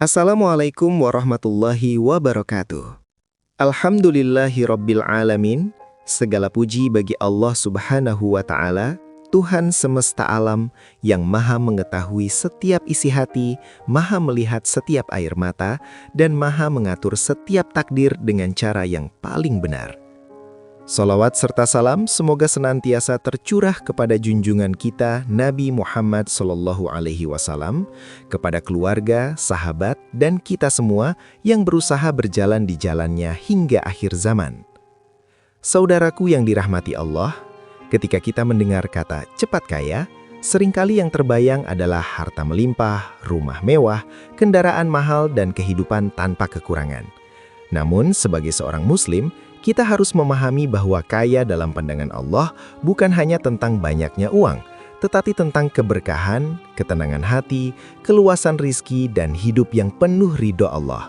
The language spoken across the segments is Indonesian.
Assalamualaikum warahmatullahi wabarakatuh. Alhamdulillahi rabbil alamin. Segala puji bagi Allah subhanahu wa ta'ala, Tuhan semesta alam yang maha mengetahui setiap isi hati, maha melihat setiap air mata, dan maha mengatur setiap takdir dengan cara yang paling benar. Salawat serta salam semoga senantiasa tercurah kepada junjungan kita Nabi Muhammad SAW, kepada keluarga, sahabat, dan kita semua yang berusaha berjalan di jalannya hingga akhir zaman. Saudaraku yang dirahmati Allah, ketika kita mendengar kata cepat kaya, seringkali yang terbayang adalah harta melimpah, rumah mewah, kendaraan mahal, dan kehidupan tanpa kekurangan. Namun, sebagai seorang muslim, kita harus memahami bahwa kaya dalam pandangan Allah bukan hanya tentang banyaknya uang, tetapi tentang keberkahan, ketenangan hati, keluasan rizki, dan hidup yang penuh ridho Allah.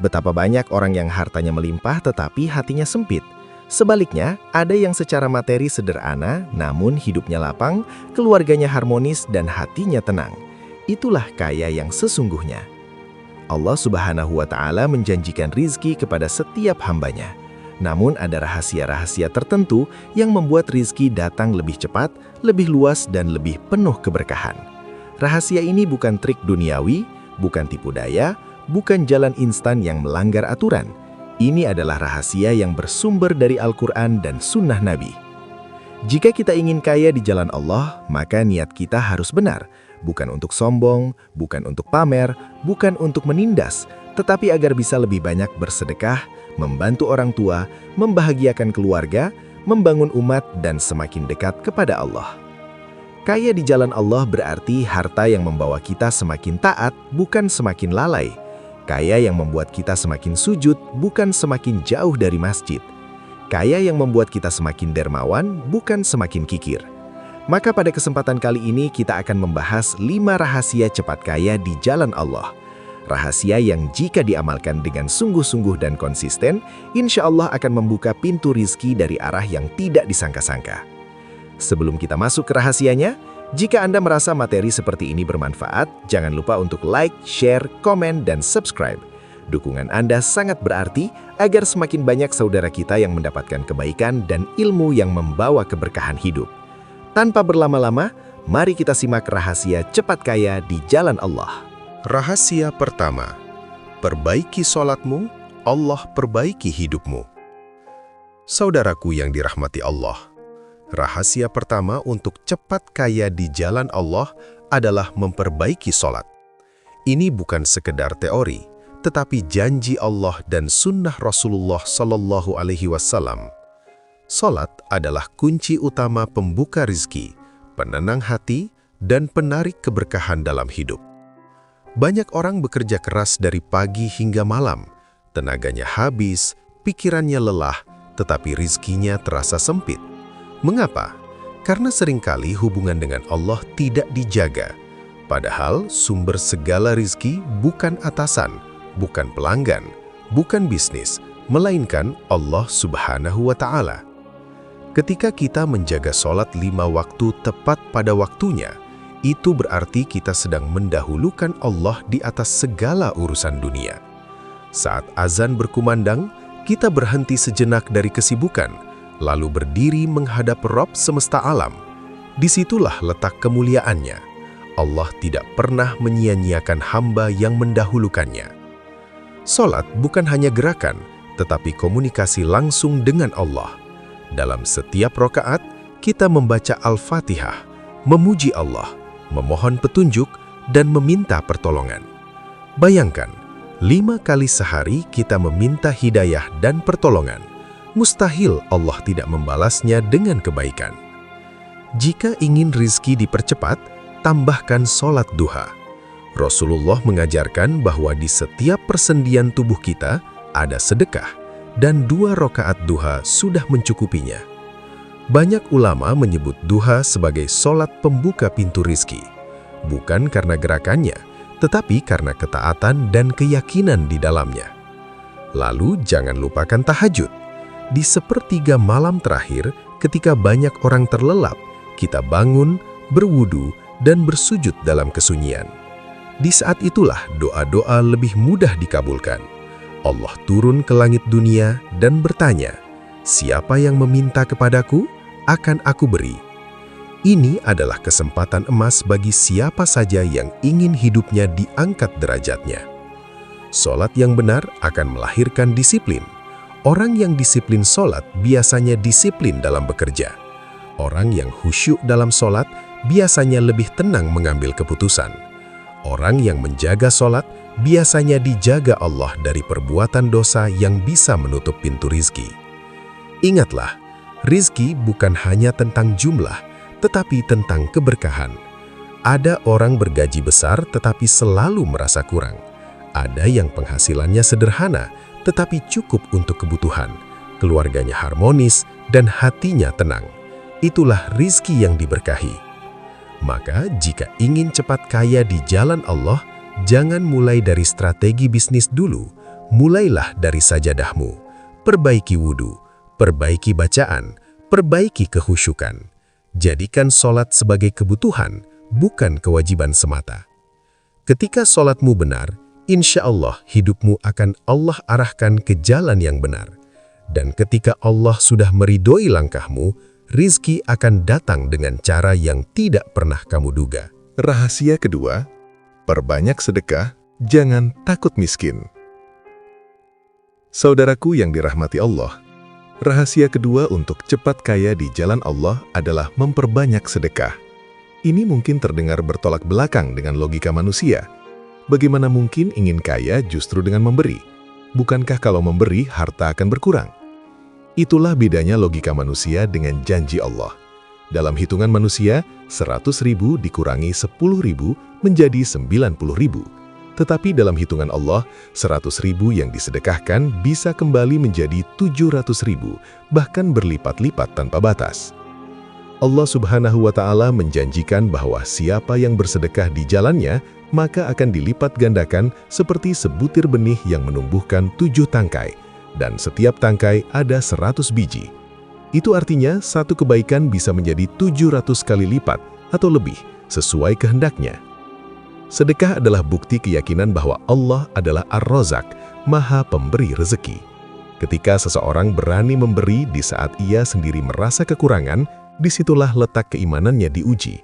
Betapa banyak orang yang hartanya melimpah tetapi hatinya sempit. Sebaliknya, ada yang secara materi sederhana, namun hidupnya lapang, keluarganya harmonis, dan hatinya tenang. Itulah kaya yang sesungguhnya. Allah Subhanahu wa Ta'ala menjanjikan rizki kepada setiap hambanya. Namun ada rahasia-rahasia tertentu yang membuat rizki datang lebih cepat, lebih luas, dan lebih penuh keberkahan. Rahasia ini bukan trik duniawi, bukan tipu daya, bukan jalan instan yang melanggar aturan. Ini adalah rahasia yang bersumber dari Al-Quran dan Sunnah Nabi. Jika kita ingin kaya di jalan Allah, maka niat kita harus benar. Bukan untuk sombong, bukan untuk pamer, bukan untuk menindas, tetapi agar bisa lebih banyak bersedekah, membantu orang tua, membahagiakan keluarga, membangun umat, dan semakin dekat kepada Allah. Kaya di jalan Allah berarti harta yang membawa kita semakin taat, bukan semakin lalai. Kaya yang membuat kita semakin sujud, bukan semakin jauh dari masjid. Kaya yang membuat kita semakin dermawan, bukan semakin kikir. Maka pada kesempatan kali ini kita akan membahas 5 rahasia cepat kaya di jalan Allah. Rahasia yang jika diamalkan dengan sungguh-sungguh dan konsisten, insya Allah akan membuka pintu rizki dari arah yang tidak disangka-sangka. Sebelum kita masuk ke rahasianya, jika Anda merasa materi seperti ini bermanfaat, jangan lupa untuk like, share, komen, dan subscribe. Dukungan Anda sangat berarti agar semakin banyak saudara kita yang mendapatkan kebaikan dan ilmu yang membawa keberkahan hidup. Tanpa berlama-lama, mari kita simak rahasia cepat kaya di jalan Allah. Rahasia pertama, perbaiki sholatmu, Allah perbaiki hidupmu. Saudaraku yang dirahmati Allah, rahasia pertama untuk cepat kaya di jalan Allah adalah memperbaiki sholat. Ini bukan sekedar teori, tetapi janji Allah dan sunnah Rasulullah SAW. Sholat adalah kunci utama pembuka rizki, penenang hati, dan penarik keberkahan dalam hidup. Banyak orang bekerja keras dari pagi hingga malam, tenaganya habis, pikirannya lelah, tetapi rizkinya terasa sempit. Mengapa? Karena seringkali hubungan dengan Allah tidak dijaga. Padahal sumber segala rizki bukan atasan, bukan pelanggan, bukan bisnis, melainkan Allah Subhanahu wa Ta'ala. Ketika kita menjaga sholat 5 waktu tepat pada waktunya, itu berarti kita sedang mendahulukan Allah di atas segala urusan dunia. Saat azan berkumandang, kita berhenti sejenak dari kesibukan, lalu berdiri menghadap Rabb semesta alam. Disitulah letak kemuliaannya. Allah tidak pernah menyia-nyiakan hamba yang mendahulukannya. Salat bukan hanya gerakan, tetapi komunikasi langsung dengan Allah. Dalam setiap rakaat, kita membaca Al-Fatihah, memuji Allah, memohon petunjuk, dan meminta pertolongan. Bayangkan, 5 kali sehari kita meminta hidayah dan pertolongan. Mustahil Allah tidak membalasnya dengan kebaikan. Jika ingin rizki dipercepat, tambahkan sholat duha. Rasulullah mengajarkan bahwa di setiap persendian tubuh kita ada sedekah, dan 2 rakaat duha sudah mencukupinya. Banyak ulama menyebut duha sebagai sholat pembuka pintu rizki, bukan karena gerakannya, tetapi karena ketaatan dan keyakinan di dalamnya. Lalu jangan lupakan tahajud. Di sepertiga malam terakhir, ketika banyak orang terlelap, kita bangun, berwudu, dan bersujud dalam kesunyian. Di saat itulah doa-doa lebih mudah dikabulkan. Allah turun ke langit dunia dan bertanya, "Siapa yang meminta kepadaku, akan aku beri." Ini adalah kesempatan emas bagi siapa saja yang ingin hidupnya diangkat derajatnya. Sholat yang benar akan melahirkan disiplin. Orang yang disiplin sholat biasanya disiplin dalam bekerja. Orang yang khusyuk dalam sholat biasanya lebih tenang mengambil keputusan. Orang yang menjaga sholat biasanya dijaga Allah dari perbuatan dosa yang bisa menutup pintu rizki. Ingatlah, rizki bukan hanya tentang jumlah, tetapi tentang keberkahan. Ada orang bergaji besar tetapi selalu merasa kurang. Ada yang penghasilannya sederhana, tetapi cukup untuk kebutuhan. Keluarganya harmonis dan hatinya tenang. Itulah rizki yang diberkahi. Maka jika ingin cepat kaya di jalan Allah, jangan mulai dari strategi bisnis dulu. Mulailah dari sajadahmu. Perbaiki wudhu, perbaiki bacaan, perbaiki kehusyukan. Jadikan sholat sebagai kebutuhan, bukan kewajiban semata. Ketika sholatmu benar, insya Allah hidupmu akan Allah arahkan ke jalan yang benar. Dan ketika Allah sudah meridhoi langkahmu, rizki akan datang dengan cara yang tidak pernah kamu duga. Rahasia kedua, perbanyak sedekah, jangan takut miskin. Saudaraku yang dirahmati Allah, rahasia kedua untuk cepat kaya di jalan Allah adalah memperbanyak sedekah. Ini mungkin terdengar bertolak belakang dengan logika manusia. Bagaimana mungkin ingin kaya justru dengan memberi? Bukankah kalau memberi, harta akan berkurang? Itulah bedanya logika manusia dengan janji Allah. Dalam hitungan manusia, 100.000 dikurangi 10.000 menjadi 90.000. Tetapi dalam hitungan Allah, 100.000 yang disedekahkan bisa kembali menjadi 700.000, bahkan berlipat-lipat tanpa batas. Allah Subhanahu wa Ta'ala menjanjikan bahwa siapa yang bersedekah di jalannya, maka akan dilipat gandakan seperti sebutir benih yang menumbuhkan 7 tangkai. Dan setiap tangkai ada 100 biji. Itu artinya satu kebaikan bisa menjadi 700 kali lipat atau lebih sesuai kehendaknya. Sedekah adalah bukti keyakinan bahwa Allah adalah Ar-Razak, Maha Pemberi rezeki. Ketika seseorang berani memberi di saat ia sendiri merasa kekurangan, disitulah letak keimanannya diuji.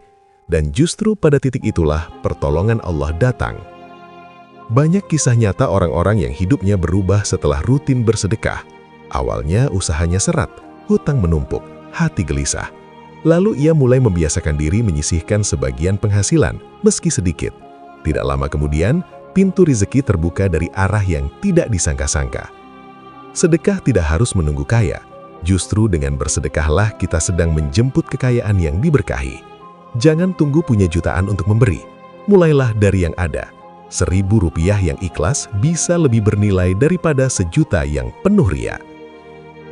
Dan justru pada titik itulah pertolongan Allah datang. Banyak kisah nyata orang-orang yang hidupnya berubah setelah rutin bersedekah. Awalnya usahanya seret, hutang menumpuk, hati gelisah. Lalu ia mulai membiasakan diri menyisihkan sebagian penghasilan, meski sedikit. Tidak lama kemudian, pintu rezeki terbuka dari arah yang tidak disangka-sangka. Sedekah tidak harus menunggu kaya. Justru dengan bersedekahlah kita sedang menjemput kekayaan yang diberkahi. Jangan tunggu punya jutaan untuk memberi. Mulailah dari yang ada. 1.000 rupiah yang ikhlas bisa lebih bernilai daripada 1.000.000 yang penuh ria.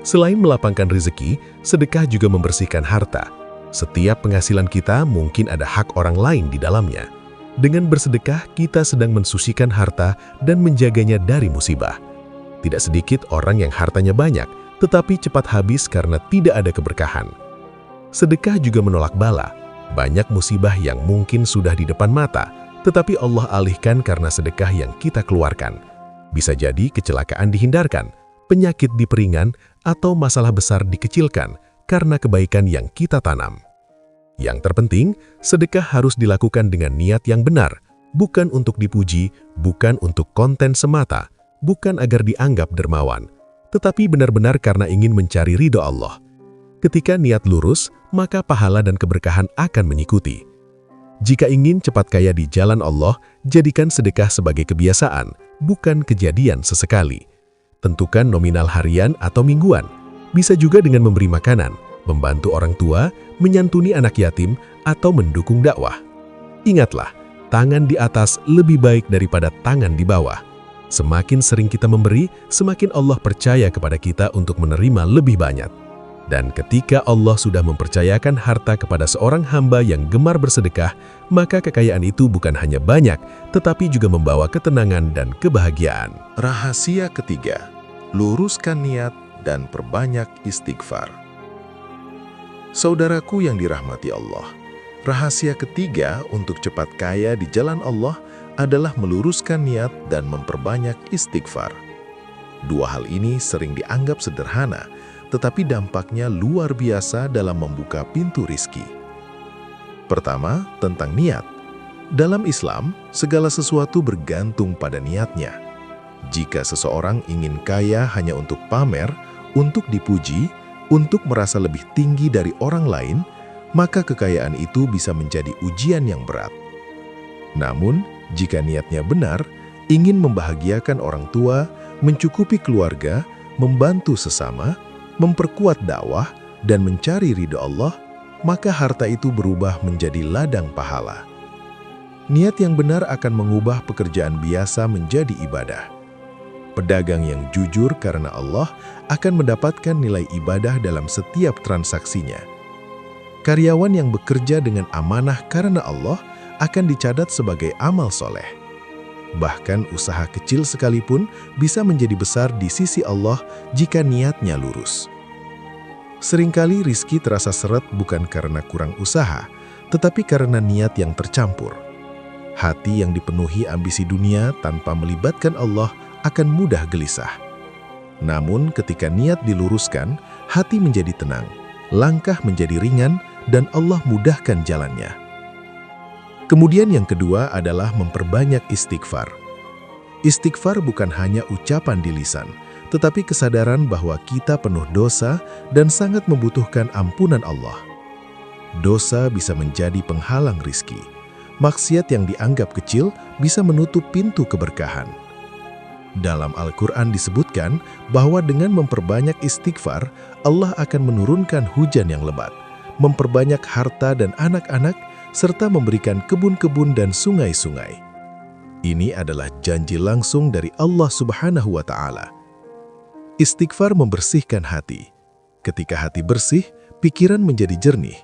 Selain melapangkan rezeki, sedekah juga membersihkan harta. Setiap penghasilan kita mungkin ada hak orang lain di dalamnya. Dengan bersedekah, kita sedang mensucikan harta dan menjaganya dari musibah. Tidak sedikit orang yang hartanya banyak, tetapi cepat habis karena tidak ada keberkahan. Sedekah juga menolak bala. Banyak musibah yang mungkin sudah di depan mata, tetapi Allah alihkan karena sedekah yang kita keluarkan. Bisa jadi kecelakaan dihindarkan, penyakit diperingan, atau masalah besar dikecilkan karena kebaikan yang kita tanam. Yang terpenting, sedekah harus dilakukan dengan niat yang benar, bukan untuk dipuji, bukan untuk konten semata, bukan agar dianggap dermawan, tetapi benar-benar karena ingin mencari ridho Allah. Ketika niat lurus, maka pahala dan keberkahan akan mengikuti. Jika ingin cepat kaya di jalan Allah, jadikan sedekah sebagai kebiasaan, bukan kejadian sesekali. Tentukan nominal harian atau mingguan. Bisa juga dengan memberi makanan, membantu orang tua, menyantuni anak yatim, atau mendukung dakwah. Ingatlah, tangan di atas lebih baik daripada tangan di bawah. Semakin sering kita memberi, semakin Allah percaya kepada kita untuk menerima lebih banyak. Dan ketika Allah sudah mempercayakan harta kepada seorang hamba yang gemar bersedekah, maka kekayaan itu bukan hanya banyak, tetapi juga membawa ketenangan dan kebahagiaan. Rahasia ketiga, luruskan niat dan perbanyak istighfar. Saudaraku yang dirahmati Allah, rahasia ketiga untuk cepat kaya di jalan Allah adalah meluruskan niat dan memperbanyak istighfar. Dua hal ini sering dianggap sederhana, tetapi dampaknya luar biasa dalam membuka pintu rizki. Pertama, tentang niat. Dalam Islam, segala sesuatu bergantung pada niatnya. Jika seseorang ingin kaya hanya untuk pamer, untuk dipuji, untuk merasa lebih tinggi dari orang lain, maka kekayaan itu bisa menjadi ujian yang berat. Namun, jika niatnya benar, ingin membahagiakan orang tua, mencukupi keluarga, membantu sesama, memperkuat dakwah, dan mencari ridho Allah, maka harta itu berubah menjadi ladang pahala. Niat yang benar akan mengubah pekerjaan biasa menjadi ibadah. Pedagang yang jujur karena Allah akan mendapatkan nilai ibadah dalam setiap transaksinya. Karyawan yang bekerja dengan amanah karena Allah akan dicatat sebagai amal soleh. Bahkan usaha kecil sekalipun bisa menjadi besar di sisi Allah jika niatnya lurus. Seringkali rizki terasa seret bukan karena kurang usaha, tetapi karena niat yang tercampur. Hati yang dipenuhi ambisi dunia tanpa melibatkan Allah akan mudah gelisah. Namun ketika niat diluruskan, hati menjadi tenang, langkah menjadi ringan, dan Allah mudahkan jalannya. Kemudian yang kedua adalah memperbanyak istighfar. Istighfar bukan hanya ucapan di lisan, tetapi kesadaran bahwa kita penuh dosa dan sangat membutuhkan ampunan Allah. Dosa bisa menjadi penghalang rizki. Maksiat yang dianggap kecil bisa menutup pintu keberkahan. Dalam Al-Quran disebutkan bahwa dengan memperbanyak istighfar, Allah akan menurunkan hujan yang lebat, memperbanyak harta dan anak-anak, serta memberikan kebun-kebun dan sungai-sungai. Ini adalah janji langsung dari Allah Subhanahu wa Ta'ala. Istighfar membersihkan hati. Ketika hati bersih, pikiran menjadi jernih.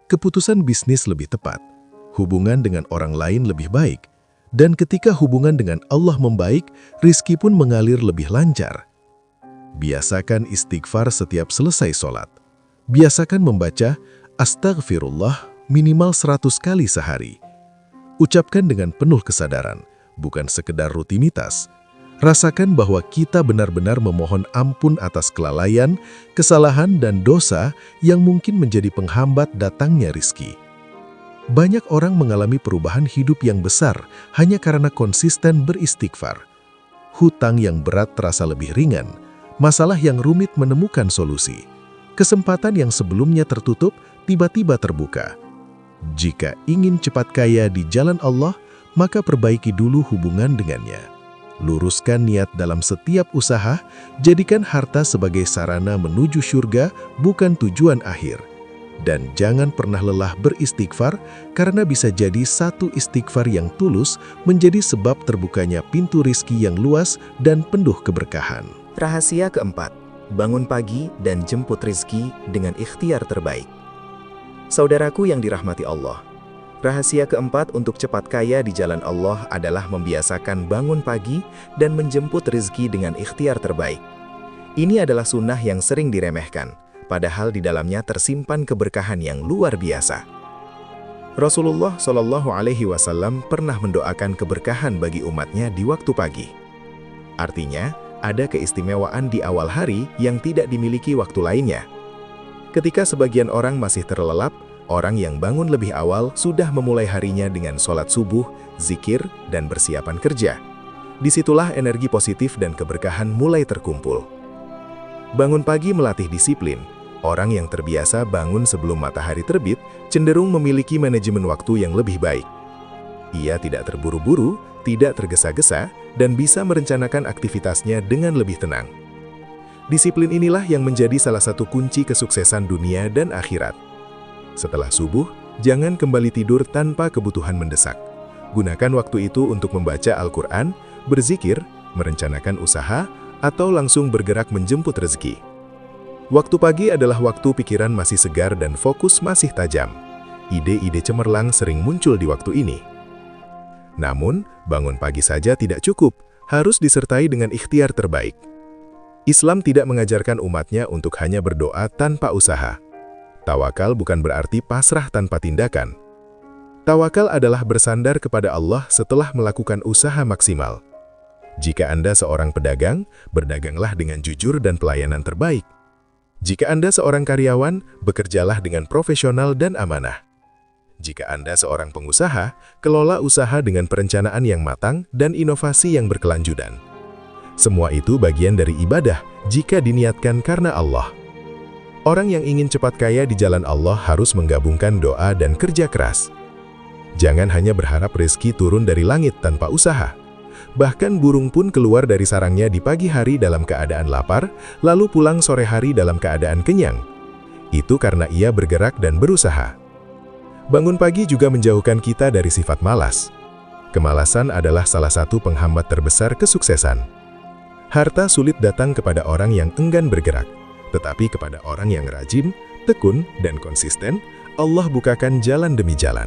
Keputusan bisnis lebih tepat. Hubungan dengan orang lain lebih baik. Dan ketika hubungan dengan Allah membaik, rizki pun mengalir lebih lancar. Biasakan istighfar setiap selesai sholat. Biasakan membaca Astaghfirullah minimal 100 kali sehari. Ucapkan dengan penuh kesadaran, bukan sekedar rutinitas. Rasakan bahwa kita benar-benar memohon ampun atas kelalaian, kesalahan, dan dosa yang mungkin menjadi penghambat datangnya rizki. Banyak orang mengalami perubahan hidup yang besar hanya karena konsisten beristighfar. Hutang yang berat terasa lebih ringan, masalah yang rumit menemukan solusi. Kesempatan yang sebelumnya tertutup tiba-tiba terbuka. Jika ingin cepat kaya di jalan Allah, maka perbaiki dulu hubungan dengannya. Luruskan niat dalam setiap usaha, jadikan harta sebagai sarana menuju surga, bukan tujuan akhir. Dan jangan pernah lelah beristighfar, karena bisa jadi satu istighfar yang tulus menjadi sebab terbukanya pintu rizki yang luas dan penuh keberkahan. Rahasia keempat, bangun pagi dan jemput rizki dengan ikhtiar terbaik. Saudaraku yang dirahmati Allah, rahasia keempat untuk cepat kaya di jalan Allah adalah membiasakan bangun pagi dan menjemput rezeki dengan ikhtiar terbaik. Ini adalah sunnah yang sering diremehkan, padahal di dalamnya tersimpan keberkahan yang luar biasa. Rasulullah Shallallahu Alaihi Wasallam pernah mendoakan keberkahan bagi umatnya di waktu pagi. Artinya, ada keistimewaan di awal hari yang tidak dimiliki waktu lainnya. Ketika sebagian orang masih terlelap, orang yang bangun lebih awal sudah memulai harinya dengan sholat subuh, zikir, dan persiapan kerja. Disitulah energi positif dan keberkahan mulai terkumpul. Bangun pagi melatih disiplin. Orang yang terbiasa bangun sebelum matahari terbit cenderung memiliki manajemen waktu yang lebih baik. Ia tidak terburu-buru, tidak tergesa-gesa, dan bisa merencanakan aktivitasnya dengan lebih tenang. Disiplin inilah yang menjadi salah satu kunci kesuksesan dunia dan akhirat. Setelah subuh, jangan kembali tidur tanpa kebutuhan mendesak. Gunakan waktu itu untuk membaca Al-Quran, berzikir, merencanakan usaha, atau langsung bergerak menjemput rezeki. Waktu pagi adalah waktu pikiran masih segar dan fokus masih tajam. Ide-ide cemerlang sering muncul di waktu ini. Namun, bangun pagi saja tidak cukup, harus disertai dengan ikhtiar terbaik. Islam tidak mengajarkan umatnya untuk hanya berdoa tanpa usaha. Tawakal bukan berarti pasrah tanpa tindakan. Tawakal adalah bersandar kepada Allah setelah melakukan usaha maksimal. Jika Anda seorang pedagang, berdaganglah dengan jujur dan pelayanan terbaik. Jika Anda seorang karyawan, bekerjalah dengan profesional dan amanah. Jika Anda seorang pengusaha, kelola usaha dengan perencanaan yang matang dan inovasi yang berkelanjutan. Semua itu bagian dari ibadah jika diniatkan karena Allah. Orang yang ingin cepat kaya di jalan Allah harus menggabungkan doa dan kerja keras. Jangan hanya berharap rezeki turun dari langit tanpa usaha. Bahkan burung pun keluar dari sarangnya di pagi hari dalam keadaan lapar, lalu pulang sore hari dalam keadaan kenyang. Itu karena ia bergerak dan berusaha. Bangun pagi juga menjauhkan kita dari sifat malas. Kemalasan adalah salah satu penghambat terbesar kesuksesan. Harta sulit datang kepada orang yang enggan bergerak, tetapi kepada orang yang rajin, tekun, dan konsisten, Allah bukakan jalan demi jalan.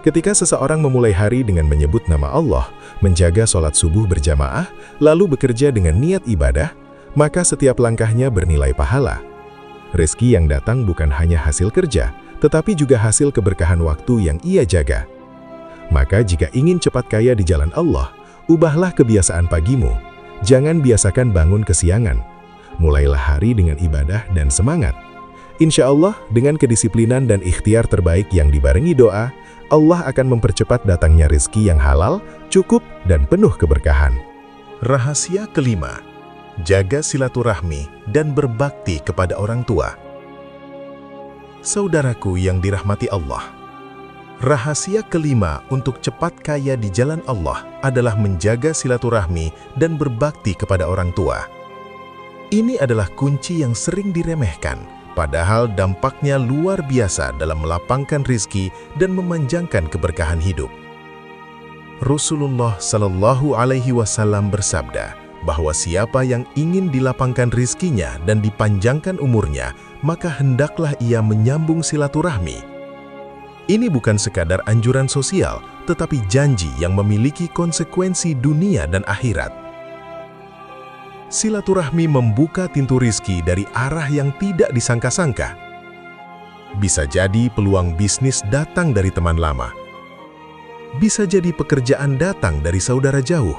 Ketika seseorang memulai hari dengan menyebut nama Allah, menjaga sholat subuh berjamaah, lalu bekerja dengan niat ibadah, maka setiap langkahnya bernilai pahala. Rezeki yang datang bukan hanya hasil kerja, tetapi juga hasil keberkahan waktu yang ia jaga. Maka jika ingin cepat kaya di jalan Allah, ubahlah kebiasaan pagimu. Jangan biasakan bangun kesiangan. Mulailah hari dengan ibadah dan semangat. Insya Allah, dengan kedisiplinan dan ikhtiar terbaik yang dibarengi doa, Allah akan mempercepat datangnya rezeki yang halal, cukup, dan penuh keberkahan. Rahasia kelima, jaga silaturahmi dan berbakti kepada orang tua. Saudaraku yang dirahmati Allah, rahasia kelima untuk cepat kaya di jalan Allah adalah menjaga silaturahmi dan berbakti kepada orang tua. Ini adalah kunci yang sering diremehkan, padahal dampaknya luar biasa dalam melapangkan rizki dan memanjangkan keberkahan hidup. Rasulullah Shallallahu Alaihi Wasallam bersabda bahwa siapa yang ingin dilapangkan rizkinya dan dipanjangkan umurnya, maka hendaklah ia menyambung silaturahmi. Ini bukan sekadar anjuran sosial, tetapi janji yang memiliki konsekuensi dunia dan akhirat. Silaturahmi membuka pintu rizki dari arah yang tidak disangka-sangka. Bisa jadi peluang bisnis datang dari teman lama. Bisa jadi pekerjaan datang dari saudara jauh.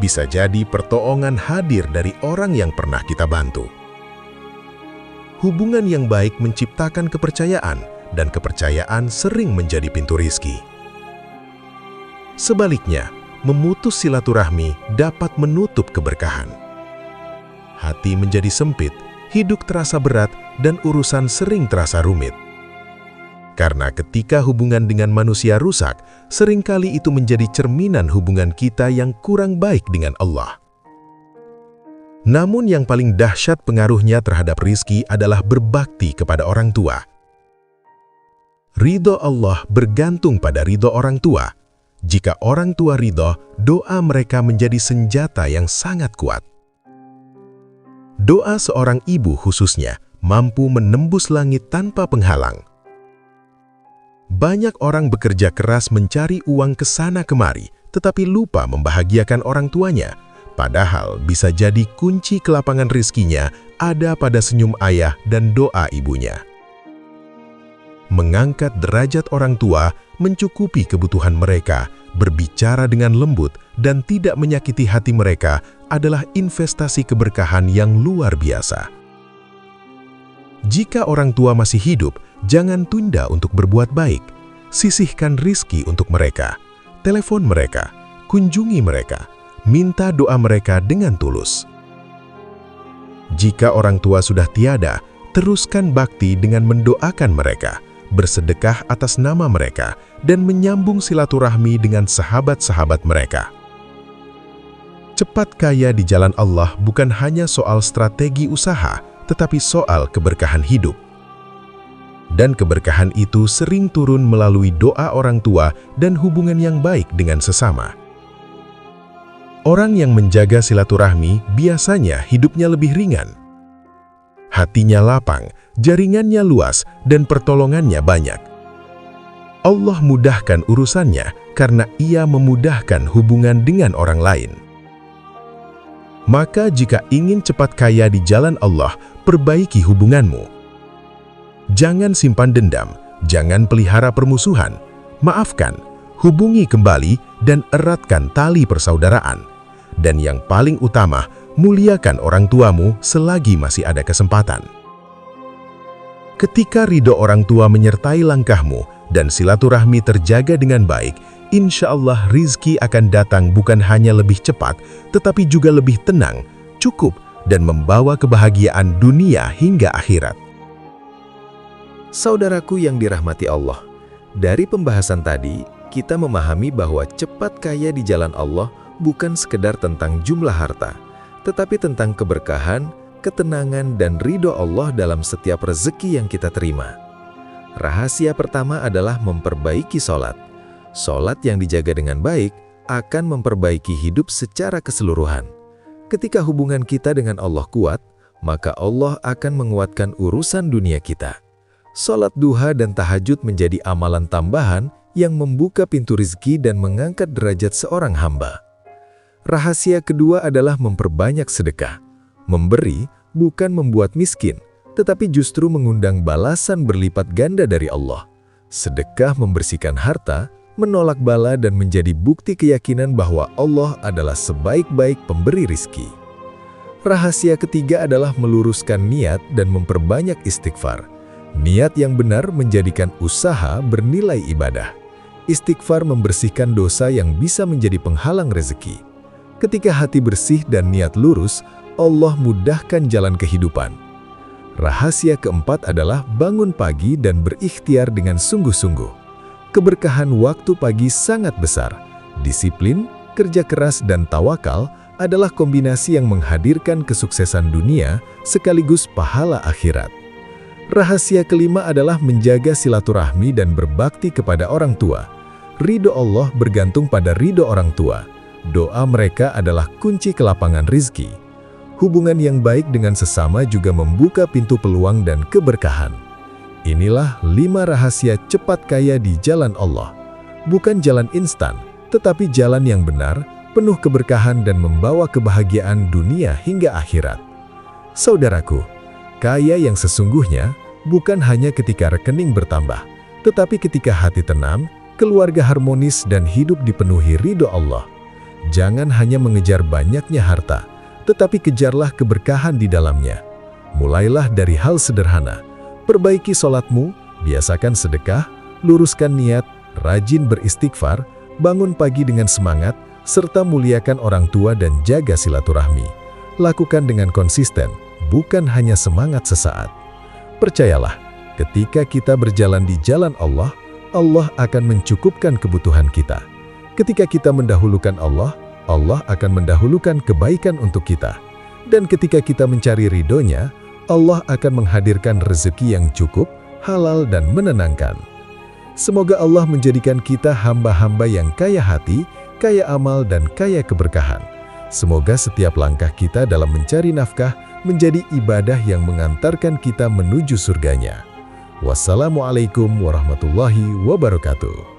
Bisa jadi pertolongan hadir dari orang yang pernah kita bantu. Hubungan yang baik menciptakan kepercayaan, dan kepercayaan sering menjadi pintu rizki. Sebaliknya, memutus silaturahmi dapat menutup keberkahan. Hati menjadi sempit, hidup terasa berat, dan urusan sering terasa rumit. Karena ketika hubungan dengan manusia rusak, seringkali itu menjadi cerminan hubungan kita yang kurang baik dengan Allah. Namun yang paling dahsyat pengaruhnya terhadap rizki adalah berbakti kepada orang tua. Ridho Allah bergantung pada ridho orang tua. Jika orang tua ridho, doa mereka menjadi senjata yang sangat kuat. Doa seorang ibu khususnya mampu menembus langit tanpa penghalang. Banyak orang bekerja keras mencari uang ke sana kemari, tetapi lupa membahagiakan orang tuanya. Padahal bisa jadi kunci kelapangan rizkinya ada pada senyum ayah dan doa ibunya. Mengangkat derajat orang tua mencukupi kebutuhan mereka, berbicara dengan lembut dan tidak menyakiti hati mereka adalah investasi keberkahan yang luar biasa. Jika orang tua masih hidup, jangan tunda untuk berbuat baik. Sisihkan rizki untuk mereka, telepon mereka, kunjungi mereka, minta doa mereka dengan tulus. Jika orang tua sudah tiada, teruskan bakti dengan mendoakan mereka, bersedekah atas nama mereka, dan menyambung silaturahmi dengan sahabat-sahabat mereka. Cepat kaya di jalan Allah bukan hanya soal strategi usaha, tetapi soal keberkahan hidup. Dan keberkahan itu sering turun melalui doa orang tua dan hubungan yang baik dengan sesama. Orang yang menjaga silaturahmi biasanya hidupnya lebih ringan. Hatinya lapang, jaringannya luas, dan pertolongannya banyak. Allah mudahkan urusannya karena Ia memudahkan hubungan dengan orang lain. Maka jika ingin cepat kaya di jalan Allah, perbaiki hubunganmu. Jangan simpan dendam, Jangan pelihara permusuhan, maafkan, hubungi kembali dan eratkan tali persaudaraan. Dan yang paling utama, muliakan orang tuamu selagi masih ada kesempatan. Ketika ridho orang tua menyertai langkahmu dan silaturahmi terjaga dengan baik, insya Allah rizki akan datang bukan hanya lebih cepat, tetapi juga lebih tenang, cukup, dan membawa kebahagiaan dunia hingga akhirat. Saudaraku yang dirahmati Allah, dari pembahasan tadi, kita memahami bahwa cepat kaya di jalan Allah bukan sekedar tentang jumlah harta, tetapi tentang keberkahan, ketenangan, dan ridho Allah dalam setiap rezeki yang kita terima. Rahasia pertama adalah memperbaiki sholat. Sholat yang dijaga dengan baik akan memperbaiki hidup secara keseluruhan. Ketika hubungan kita dengan Allah kuat, maka Allah akan menguatkan urusan dunia kita. Sholat duha dan tahajud menjadi amalan tambahan yang membuka pintu rizki dan mengangkat derajat seorang hamba. Rahasia kedua adalah memperbanyak sedekah. Memberi bukan membuat miskin, tetapi justru mengundang balasan berlipat ganda dari Allah. Sedekah membersihkan harta, menolak bala dan menjadi bukti keyakinan bahwa Allah adalah sebaik-baik pemberi rizki. Rahasia ketiga adalah meluruskan niat dan memperbanyak istighfar. Niat yang benar menjadikan usaha bernilai ibadah. Istighfar membersihkan dosa yang bisa menjadi penghalang rezeki. Ketika hati bersih dan niat lurus, Allah mudahkan jalan kehidupan. Rahasia keempat adalah bangun pagi dan berikhtiar dengan sungguh-sungguh. Keberkahan waktu pagi sangat besar. Disiplin, kerja keras, dan tawakal adalah kombinasi yang menghadirkan kesuksesan dunia sekaligus pahala akhirat. Rahasia kelima adalah menjaga silaturahmi dan berbakti kepada orang tua. Ridho Allah bergantung pada ridho orang tua. Doa mereka adalah kunci kelapangan rizki. Hubungan yang baik dengan sesama juga membuka pintu peluang dan keberkahan. Inilah 5 rahasia cepat kaya di jalan Allah. Bukan jalan instan, tetapi jalan yang benar, penuh keberkahan dan membawa kebahagiaan dunia hingga akhirat. Saudaraku, kaya yang sesungguhnya bukan hanya ketika rekening bertambah, tetapi ketika hati tenang, keluarga harmonis dan hidup dipenuhi ridho Allah. Jangan hanya mengejar banyaknya harta, tetapi kejarlah keberkahan di dalamnya. Mulailah dari hal sederhana. Perbaiki sholatmu, biasakan sedekah, luruskan niat, rajin beristighfar, bangun pagi dengan semangat, serta muliakan orang tua dan jaga silaturahmi. Lakukan dengan konsisten, bukan hanya semangat sesaat. Percayalah, ketika kita berjalan di jalan Allah, Allah akan mencukupkan kebutuhan kita. Ketika kita mendahulukan Allah, Allah akan mendahulukan kebaikan untuk kita. Dan ketika kita mencari ridhonya, Allah akan menghadirkan rezeki yang cukup, halal dan menenangkan. Semoga Allah menjadikan kita hamba-hamba yang kaya hati, kaya amal dan kaya keberkahan. Semoga setiap langkah kita dalam mencari nafkah menjadi ibadah yang mengantarkan kita menuju surganya. Wassalamualaikum warahmatullahi wabarakatuh.